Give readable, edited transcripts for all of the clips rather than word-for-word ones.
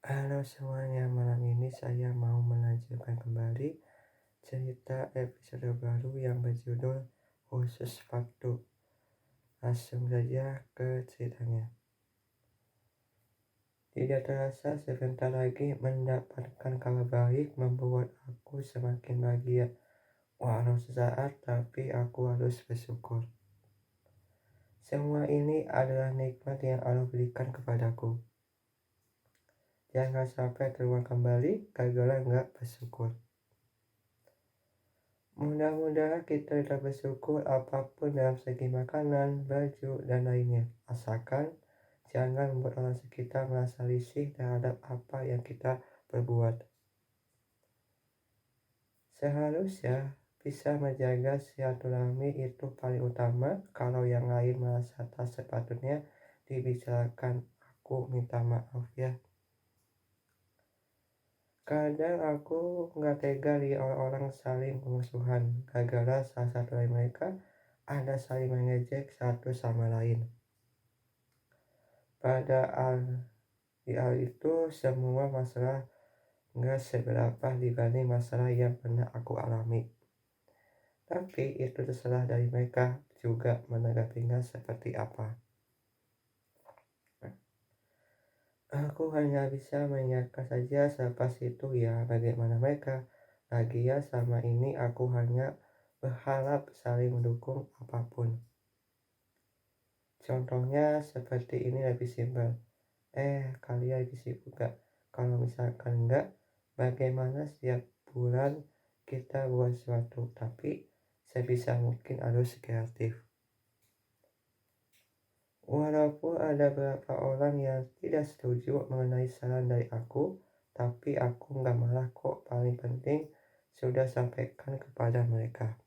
Halo semuanya, malam ini saya mau melanjutkan kembali cerita episode baru yang berjudul Khusus Waktu. Langsung saja ke ceritanya. Tidak terasa sebentar lagi mendapatkan kabar baik membuat aku semakin bahagia. Walau sesaat, tapi aku harus bersyukur. Semua ini adalah nikmat yang Allah berikan kepadaku. Jangan sampai terulang kembali gara-gara nggak bersyukur. Mudah-mudahan kita tetap bersyukur apapun dalam segi makanan, baju, dan lainnya. Asalkan jangan membuat orang sekitar merasa risih terhadap apa yang kita perbuat. Seharusnya bisa menjaga silaturahmi itu paling utama. Kalau yang lain merasa tak sepatutnya dibicarakan, aku minta maaf ya. Kadang aku nggak tega lihat orang-orang saling bermusuhan gara-gara salah satu dari mereka ada saling mengejek satu sama lain. Padahal di hal itu semua masalah nggak seberapa dibanding masalah yang pernah aku alami. Tapi itu terserah dari mereka juga menanggapinya seperti apa. Aku hanya bisa mengingatkan saja selepas itu ya bagaimana mereka. Lagian sama ini aku hanya berharap saling mendukung apapun. Contohnya seperti ini lebih simpel. Kalian lagi sibuk gak? Kalau misalkan enggak, bagaimana setiap bulan kita buat sesuatu, tapi sebisa mungkin harus kreatif. Walaupun ada beberapa orang yang tidak setuju mengenai saran dari aku, tapi aku nggak marah kok. Paling penting sudah sampaikan kepada mereka.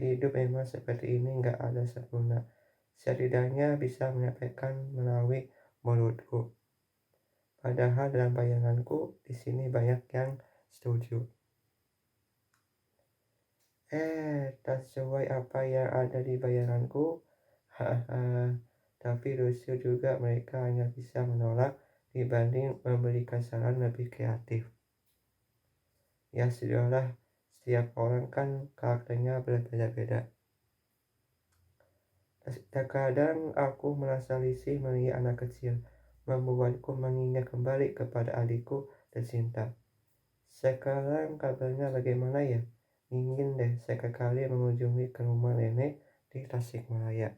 Hidup memang seperti ini, nggak ada sempurna. Setidaknya bisa menyampaikan melalui mulutku. Padahal dalam bayanganku di sini banyak yang setuju. Tak sesuai apa yang ada di bayanganku. Haha. Tapi lucu juga mereka hanya bisa menolak dibanding memberikan saran lebih kreatif. Ya sudahlah, setiap orang kan karakternya berbeda-beda. Terkadang aku merasa risih melihat anak kecil, membuatku mengingat kembali kepada adikku tercinta. Sekarang kabarnya bagaimana ya? Ingin deh sekali mengunjungi ke rumah nenek di Tasikmalaya.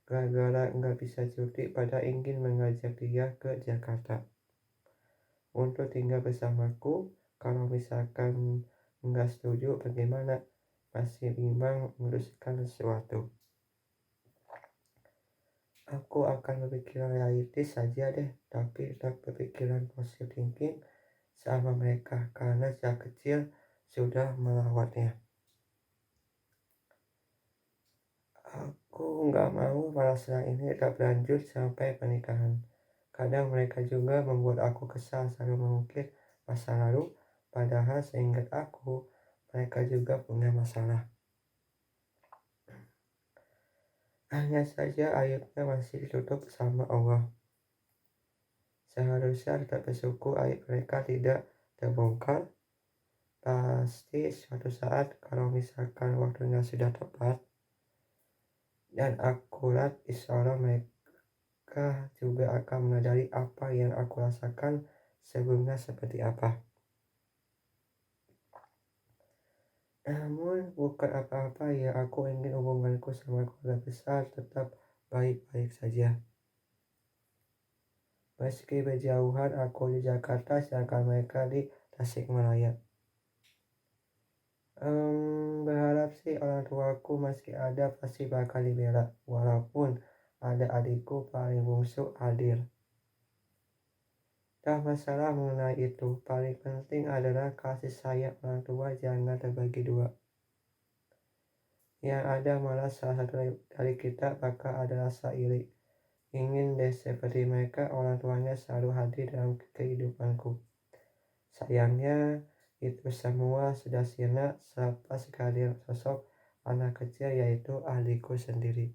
Gara-gara nggak bisa cuti pada ingin mengajak dia ke Jakarta untuk tinggal bersamaku. Kalau misalkan nggak setuju bagaimana? Masih bimbang memutuskan sesuatu. Aku akan berpikiran realistis saja deh, tapi tetap berpikiran positive thinking sama mereka karena sejak kecil sudah melawatnya. Aku nggak mau masalah ini tetap lanjut sampai pernikahan. Kadang mereka juga membuat aku kesal selalu mengukir masa lalu, padahal seingat aku, mereka juga punya masalah. Hanya saja aibnya masih ditutup sama Allah. Seharusnya tetap bersyukur aib mereka tidak terbongkar. Pasti suatu saat kalau misalkan waktunya sudah tepat dan akurat, insya Allah mereka juga akan menyadari apa yang aku rasakan sebelumnya seperti apa. Namun bukan apa-apa ya, aku ingin hubunganku sama keluarga besar tetap baik-baik saja. Meski berjauhan, aku di Jakarta sedangkan mereka di Tasikmalaya. Berharap sih orang tuaku masih ada pasti bakal dibela, walaupun ada adikku paling bungsu hadir. Tak masalah mengenai itu, paling penting adalah kasih sayang orang tua jangan terbagi dua. Yang ada malah salah satu dari kita bakal ada rasa iri. Ingin deh seperti mereka, orang tuanya selalu hadir dalam kehidupanku. Sayangnya itu semua sudah sirna selepas kehadiran sosok anak kecil yaitu adikku sendiri.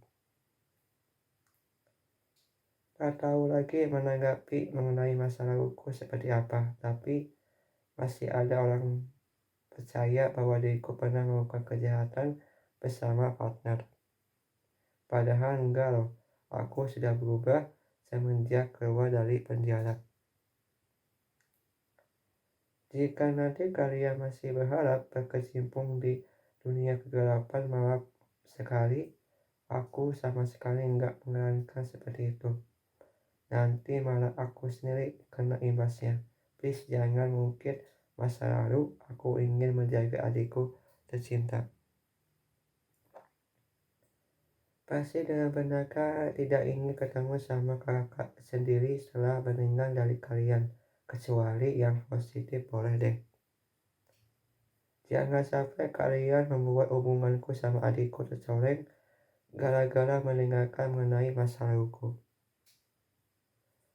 Tak tahu lagi menanggapi mengenai masa laluku seperti apa, tapi masih ada orang percaya bahwa diriku pernah melakukan kejahatan bersama partner. Padahal enggak loh, aku sudah berubah semenjak keluar dari penjara. Jika nanti kalian masih berharap berkecimpung di dunia kegelapan, maaf sekali, aku sama sekali enggak menyarankan seperti itu. Nanti malah aku sendiri kena imbasnya. Please jangan mungkin masa lalu, aku ingin menjaga adikku tercinta. Pasti dengan benar tidak ingin ketemu sama kakak sendiri setelah meninggal dari kalian. Kecuali yang positif boleh deh. Jangan sampai kalian membuat hubunganku sama adikku tercoreng gara-gara mendengarkan mengenai masa laluku.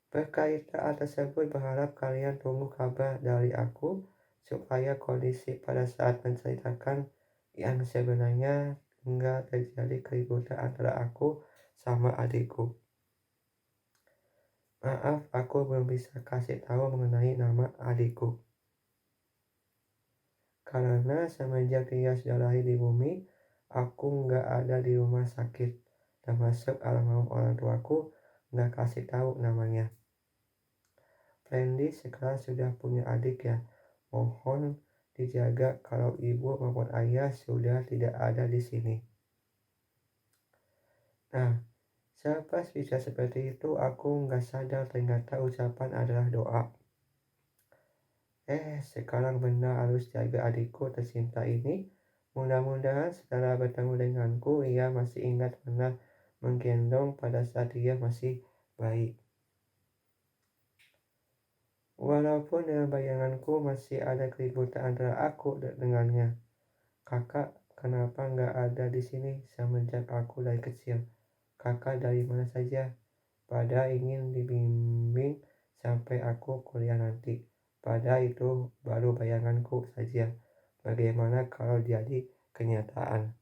Berkaitan hal tersebut berharap kalian tunggu kabar dari aku supaya kondisi pada saat menceritakan yang sebenarnya enggak terjadi keributan antara aku sama adikku. Maaf, aku belum bisa kasih tahu mengenai nama adikku. Karena semenjak dia sudah lahir di bumi, aku nggak ada di rumah sakit. Termasuk almarhum orang tuaku nggak kasih tahu namanya. Randy sekarang sudah punya adik ya. Mohon dijaga kalau ibu maupun ayah sudah tidak ada di sini. Nah, selepas bisa seperti itu, aku nggak sadar ternyata ucapan adalah doa. Sekarang benar harus jaga adikku tercinta ini. Mudah-mudahan setelah bertemu denganku, ia masih ingat pernah menggendong pada saat dia masih bayi. Walaupun dalam bayanganku masih ada keributan antara aku dengannya. Kakak, kenapa nggak ada di sini semenjak aku dari kecil? Kakak dari mana saja? Pada ingin dibimbing sampai aku kuliah nanti. Pada itu baru bayanganku saja. Bagaimana kalau jadi kenyataan?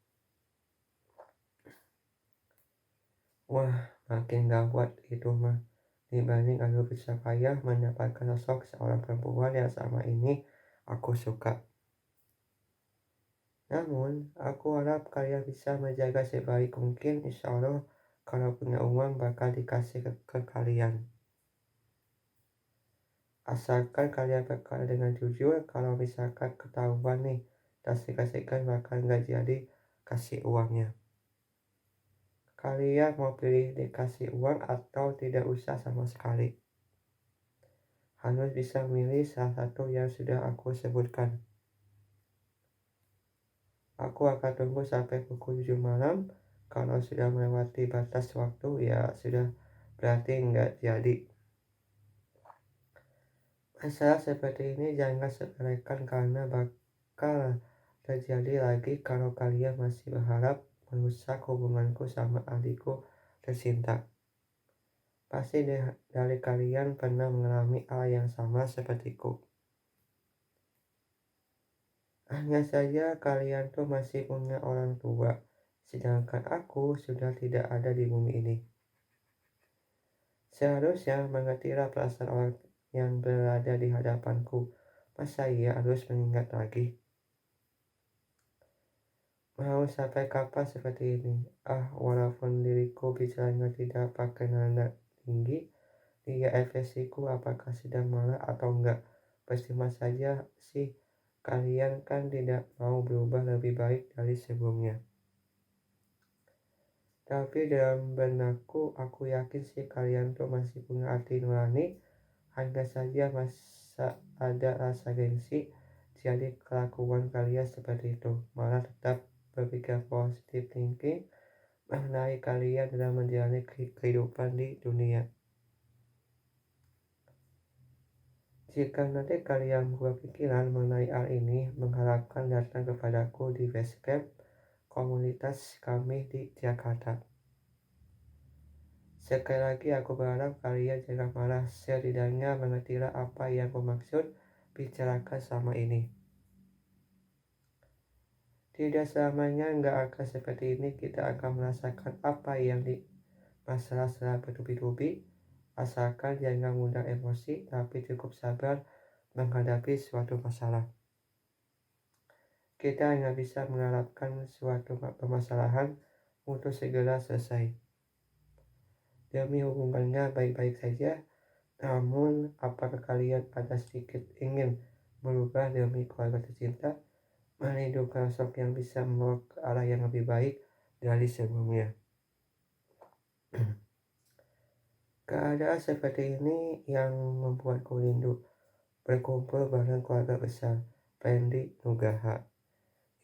Wah, makin gawat itu mah. Dibanding aku bisa payah mendapatkan sosok seorang perempuan yang sama ini aku suka. Namun, aku harap kalian bisa menjaga sebaik mungkin. Insya Allah, kalau punya uang bakal dikasih ke kalian. Asalkan kalian berkata dengan jujur, kalau misalkan ketahuan nih, kasih-kasihkan bakal nggak jadi kasih uangnya. Kalian mau pilih dikasih uang atau tidak usah sama sekali. Harus bisa milih salah satu yang sudah aku sebutkan. Aku akan tunggu sampai pukul 7 malam. Kalau sudah melewati batas waktu, ya sudah berarti nggak jadi. Masalah seperti ini jangan sepelekan karena bakal terjadi lagi kalau kalian masih berharap merusak hubunganku sama adikku tercinta. Pasti dari kalian pernah mengalami hal yang sama sepertiku. Hanya saja kalian tuh masih punya orang tua, sedangkan aku sudah tidak ada di bumi ini. Seharusnya mengertilah perasaan orang yang berada di hadapanku. Masa ia harus mengingat lagi? Mau sampai kapan seperti ini? Walaupun diriku bicaranya tidak pakai nada tinggi, dia ekspresiku apakah sedang marah atau enggak. Percuma saja sih, kalian kan tidak mau berubah lebih baik dari sebelumnya. Tapi dalam benakku, aku yakin sih kalian tuh masih punya hati nurani. Hanya saja masa ada rasa gengsi, jadi kelakuan kalian seperti itu. Malah tetap berpikir positif thinking mengenai kalian dalam menjalani kehidupan di dunia. Jika nanti kalian berpikiran mengenai hal ini, mengharapkan datang kepadaku di Basecamp komunitas kami di Jakarta. Sekali lagi aku berharap kalian jangan marah, setidaknya mengertilah apa yang aku maksud bicarakan sama ini. Tidak selamanya nggak akan seperti ini, kita akan merasakan apa yang di masalah setelah bertubi-tubi. asalkan jangan mudah emosi tapi cukup sabar menghadapi suatu masalah. Kita hanya bisa mengharapkan suatu permasalahan untuk segera selesai. Demi hubungannya baik-baik saja, namun apakah kalian ada sedikit ingin berubah demi keluarga tercinta, menghidupkan sosok yang bisa membawa ke arah yang lebih baik dari sebelumnya. Keadaan seperti ini yang membuatku rindu berkumpul bareng keluarga besar Pendi Nugraha.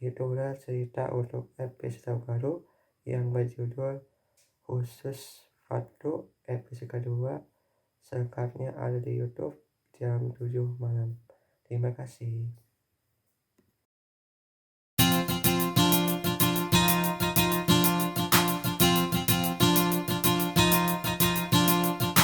Itulah cerita untuk episode baru yang berjudul Khusus Fatu episode kedua. Selengkapnya ada di YouTube jam 7 malam. Terima kasih.